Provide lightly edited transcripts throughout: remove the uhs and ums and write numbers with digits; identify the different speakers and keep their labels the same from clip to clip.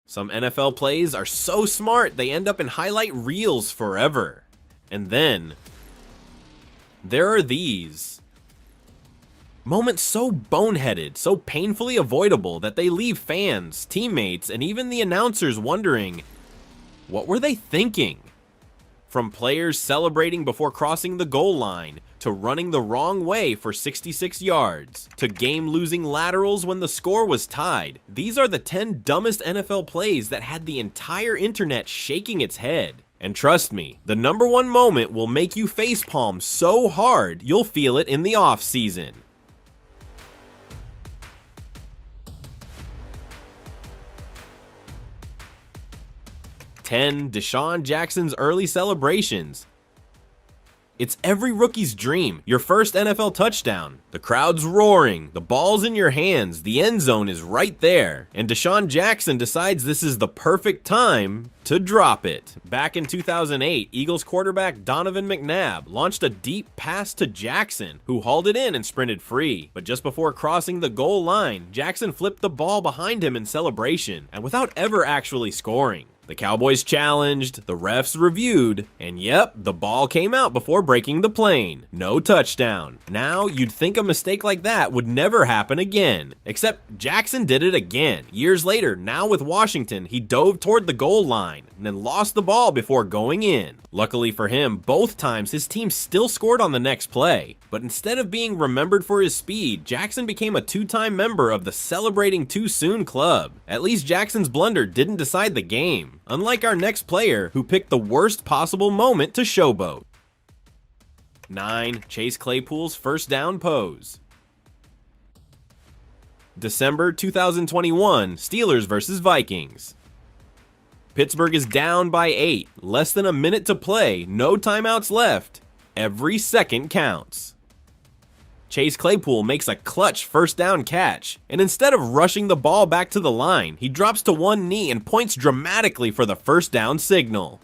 Speaker 1: Some NFL plays are so smart they end up in highlight reels forever. And then, there are these. Moments so boneheaded, so painfully avoidable that they leave fans, teammates, and even the announcers wondering, what were they thinking? From players celebrating before crossing the goal line, to running the wrong way for 66 yards, to game-losing laterals when the score was tied. These are the 10 dumbest NFL plays that had the entire internet shaking its head. And trust me, the number one moment will make you facepalm so hard you'll feel it in the off-season. 10 Deshaun Jackson's early celebrations. It's every rookie's dream, your first NFL touchdown. The crowd's roaring, the ball's in your hands, the end zone is right there, and Deshaun Jackson decides this is the perfect time to drop it. Back in 2008, Eagles quarterback Donovan McNabb launched a deep pass to Jackson, who hauled it in and sprinted free. But just before crossing the goal line, Jackson flipped the ball behind him in celebration, and without ever actually scoring. The Cowboys challenged, the refs reviewed, and yep, the ball came out before breaking the plane. No touchdown. Now, you'd think a mistake like that would never happen again. Except Jackson did it again. Years later, now with Washington, he dove toward the goal line and then lost the ball before going in. Luckily for him, both times his team still scored on the next play. But instead of being remembered for his speed, Jackson became a two-time member of the Celebrating Too Soon club. At least Jackson's blunder didn't decide the game, unlike our next player who picked the worst possible moment to showboat. 9. Chase Claypool's first down pose. December 2021, Steelers vs. Vikings. Pittsburgh is down by 8, less than a minute to play, no timeouts left. Every second counts. Chase Claypool makes a clutch first down catch, and instead of rushing the ball back to the line, he drops to one knee and points dramatically for the first down signal.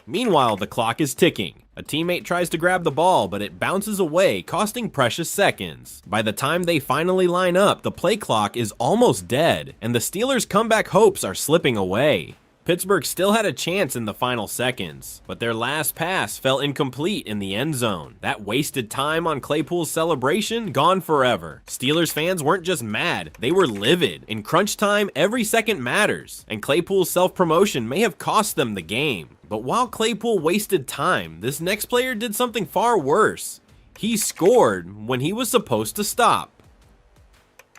Speaker 1: Meanwhile, the clock is ticking. A teammate tries to grab the ball, but it bounces away, costing precious seconds. By the time they finally line up, the play clock is almost dead, and the Steelers' comeback hopes are slipping away. Pittsburgh still had a chance in the final seconds, but their last pass fell incomplete in the end zone. That wasted time on Claypool's celebration gone forever. Steelers fans weren't just mad, they were livid. In crunch time, every second matters, and Claypool's self-promotion may have cost them the game. But while Claypool wasted time, this next player did something far worse. He scored when he was supposed to stop.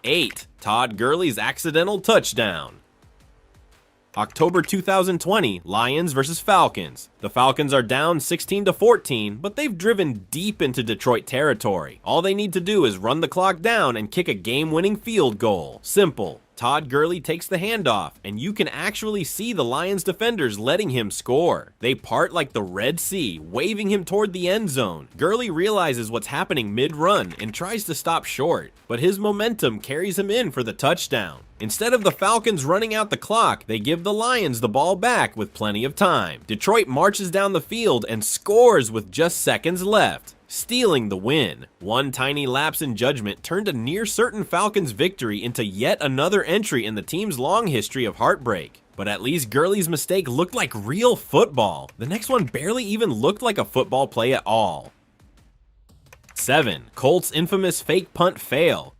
Speaker 1: 8. Todd Gurley's accidental touchdown. October 2020, Lions vs. Falcons. The Falcons are down 16-14, but they've driven deep into Detroit territory. All they need to do is run the clock down and kick a game-winning field goal. Simple. Todd Gurley takes the handoff, and you can actually see the Lions defenders letting him score. They part like the Red Sea, waving him toward the end zone. Gurley realizes what's happening mid-run and tries to stop short, but his momentum carries him in for the touchdown. Instead of the Falcons running out the clock, they give the Lions the ball back with plenty of time. Detroit marches down the field and scores with just seconds left, stealing the win. One tiny lapse in judgment turned a near-certain Falcons victory into yet another entry in the team's long history of heartbreak. But at least Gurley's mistake looked like real football. The next one barely even looked like a football play at all. 7. Colts' infamous fake punt fail.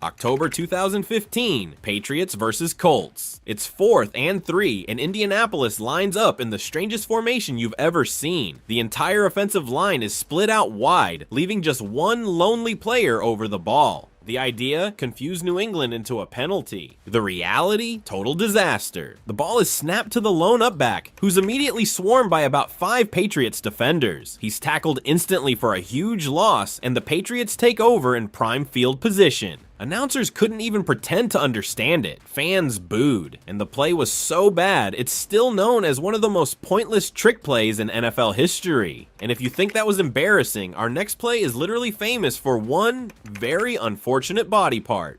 Speaker 1: October 2015, Patriots vs. Colts. It's 4th and 3, and Indianapolis lines up in the strangest formation you've ever seen. The entire offensive line is split out wide, leaving just one lonely player over the ball. The idea? Confuse New England into a penalty. The reality? Total disaster. The ball is snapped to the lone upback, who's immediately swarmed by about 5 Patriots defenders. He's tackled instantly for a huge loss, and the Patriots take over in prime field position. Announcers couldn't even pretend to understand it. Fans booed, and the play was so bad, it's still known as one of the most pointless trick plays in NFL history. And if you think that was embarrassing, our next play is literally famous for one very unfortunate body part.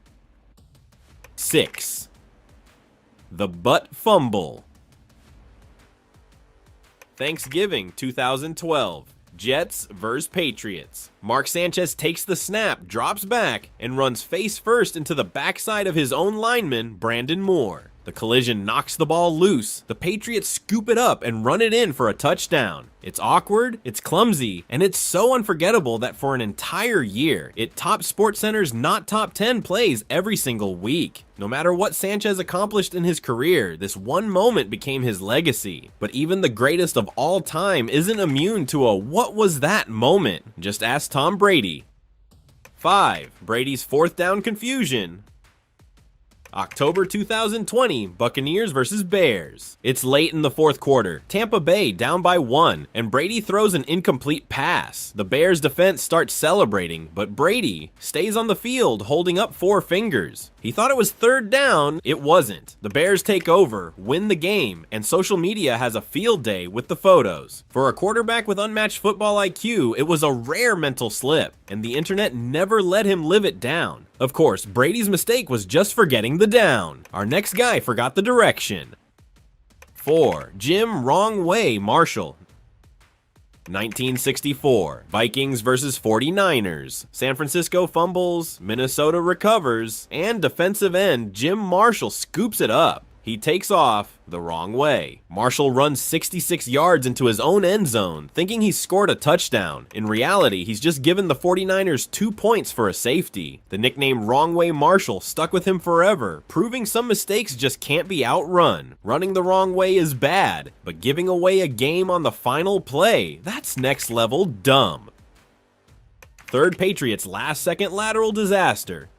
Speaker 1: 6. The butt fumble. Thanksgiving 2012. Jets vs. Patriots. Mark Sanchez takes the snap, drops back, and runs face first into the backside of his own lineman, Brandon Moore. The collision knocks the ball loose. The Patriots scoop it up and run it in for a touchdown. It's awkward, it's clumsy, and it's so unforgettable that for an entire year, it tops SportsCenter's not top 10 plays every single week. No matter what Sanchez accomplished in his career, this one moment became his legacy. But even the greatest of all time isn't immune to a "what was that" moment. Just ask Tom Brady. 5. Brady's fourth down confusion. October 2020, Buccaneers vs. Bears. It's late in the fourth quarter. Tampa Bay down by 1, and Brady throws an incomplete pass. The Bears defense starts celebrating, but Brady stays on the field holding up 4 fingers. He thought it was third down. It wasn't. The Bears take over, win the game, and social media has a field day with the photos. For a quarterback with unmatched football IQ, it was a rare mental slip, and the internet never let him live it down. Of course, Brady's mistake was just forgetting the down. Our next guy forgot the direction. 4. Jim Wrong Way Marshall. 1964, Vikings vs. 49ers. San Francisco fumbles, Minnesota recovers, and defensive end Jim Marshall scoops it up. He takes off the wrong way. Marshall runs 66 yards into his own end zone, thinking he's scored a touchdown. In reality, he's just given the 49ers 2 points for a safety. The nickname Wrong Way Marshall stuck with him forever, proving some mistakes just can't be outrun. Running the wrong way is bad, but giving away a game on the final play, that's next level dumb. 3rd Patriots last-second lateral disaster.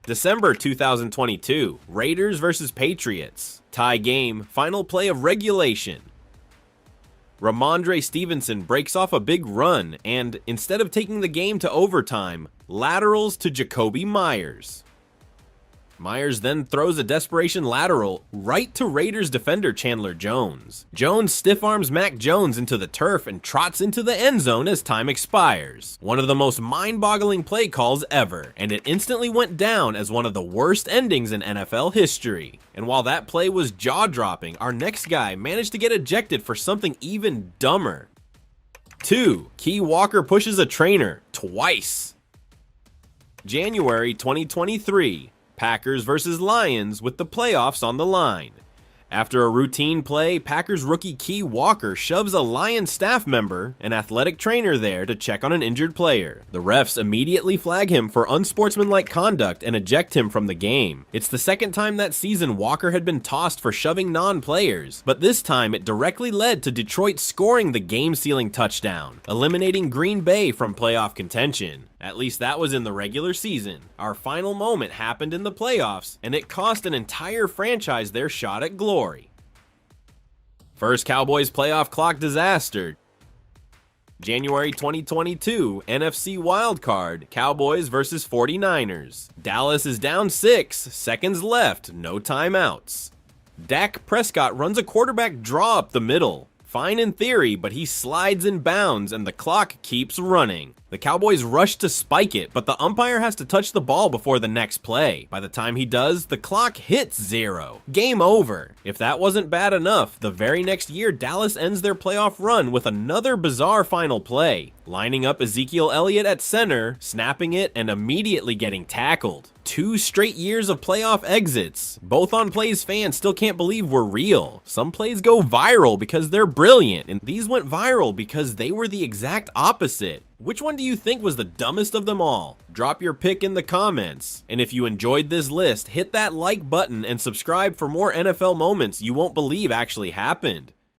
Speaker 1: December 2022, Raiders vs. Patriots. Tie game, final play of regulation. Ramondre Stevenson breaks off a big run and, instead of taking the game to overtime, laterals to Jacoby Myers. Myers then throws a desperation lateral right to Raiders defender Chandler Jones. Jones stiff arms Mac Jones into the turf and trots into the end zone as time expires. One of the most mind-boggling play calls ever, and it instantly went down as one of the worst endings in NFL history. And while that play was jaw-dropping, our next guy managed to get ejected for something even dumber. 2. Key Walker pushes a trainer twice. January 2023. Packers vs. Lions with the playoffs on the line. After a routine play, Packers rookie Key Walker shoves a Lions staff member, an athletic trainer there, to check on an injured player. The refs immediately flag him for unsportsmanlike conduct and eject him from the game. It's the second time that season Walker had been tossed for shoving non-players, but this time it directly led to Detroit scoring the game-sealing touchdown, eliminating Green Bay from playoff contention. At least that was in the regular season. Our final moment happened in the playoffs, and it cost an entire franchise their shot at glory. First Cowboys playoff clock disaster. January 2022, NFC wildcard, Cowboys vs. 49ers. Dallas is down 6, seconds left, no timeouts. Dak Prescott runs a quarterback draw up the middle. Fine in theory, but he slides in bounds and the clock keeps running. The Cowboys rush to spike it, but the umpire has to touch the ball before the next play. By the time he does, the clock hits 0. Game over. If that wasn't bad enough, the very next year Dallas ends their playoff run with another bizarre final play, lining up Ezekiel Elliott at center, snapping it, and immediately getting tackled. 2 straight years of playoff exits, both on plays fans still can't believe were real. Some plays go viral because they're brilliant, and these went viral because they were the exact opposite. Which one do you think was the dumbest of them all? Drop your pick in the comments. And if you enjoyed this list, hit that like button and subscribe for more NFL moments you won't believe actually happened.